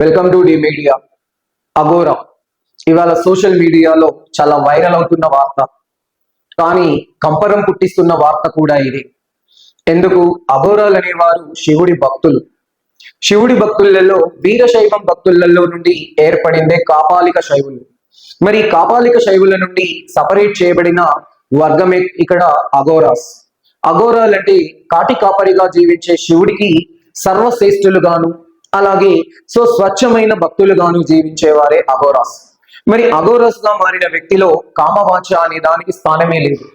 Welcome to the media. అఘోరా ఇవాళ social మీడియాలో చాలా వైరల్ అవుతున్న వార్త, కానీ కంపరం పుట్టిస్తున్న వార్త కూడా ఇది. ఎందుకు? అఘోరాలు అనేవారు శివుడి భక్తులు. శివుడి భక్తులలో వీరశైవం భక్తులలో నుండి ఏర్పడిందే కాపాలిక శైవులు. మరి కాపాలిక శైవుల నుండి సపరేట్ చేయబడిన వర్గమే ఇక్కడ అఘోరాస్. అఘోరాలంటే కాటి కాపరిగా జీవించే శివుడికి సర్వశ్రేష్ఠులుగాను, అలాగే స్వచ్ఛమైన భక్తులుగాను జీవించేవారే అఘోరాస్. మరి అఘోరాస్ గా మారిన వ్యక్తిలో కామవాంఛ అనే దానికి స్థానమే లేదు.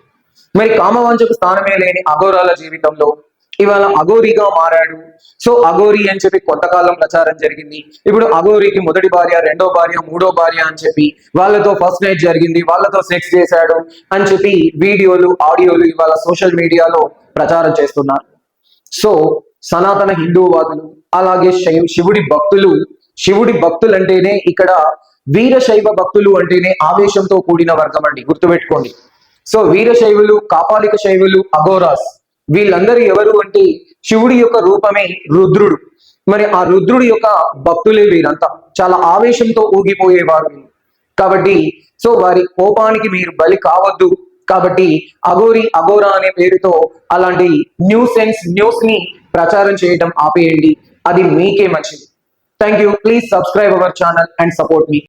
మరి కామవాంఛకు స్థానమే లేని అఘోరాల జీవితంలో ఇవాళ అఘోరిగా మారాడు. అఘోరి అని చెప్పి కొంతకాలం ప్రచారం జరిగింది. ఇప్పుడు అఘోరికి మొదటి భార్య, రెండో భార్య, మూడో భార్య అని చెప్పి వాళ్ళతో ఫస్ట్ నైట్ జరిగింది, వాళ్ళతో సెక్స్ చేశాడు అని చెప్పి వీడియోలు, ఆడియోలు ఇవాళ సోషల్ మీడియాలో ప్రచారం చేస్తున్నారు. సనాతన హిందూవాదులు, అలాగే శివుడి భక్తులు అంటేనే ఇక్కడ వీరశైవ భక్తులు అంటేనే ఆవేశంతో కూడిన వర్గం అండి, గుర్తుపెట్టుకోండి. వీరశైవులు, కాపాలిక శైవులు, అఘోరాస్ వీళ్ళందరూ ఎవరు అంటే శివుడి యొక్క రూపమే రుద్రుడు. మరి ఆ రుద్రుడి యొక్క భక్తులే వీరంతా. చాలా ఆవేశంతో ఊగిపోయేవారు కాబట్టి వారి కోపానికి మీరు బలి కావద్దు. కాబట్టి అఘోరా అనే పేరుతో అలాంటి న్యూస్ ని ప్రచారం చేయడం ఆపేయండి, అది మీకే మంచిది. Thank you. Please subscribe our channel and support me.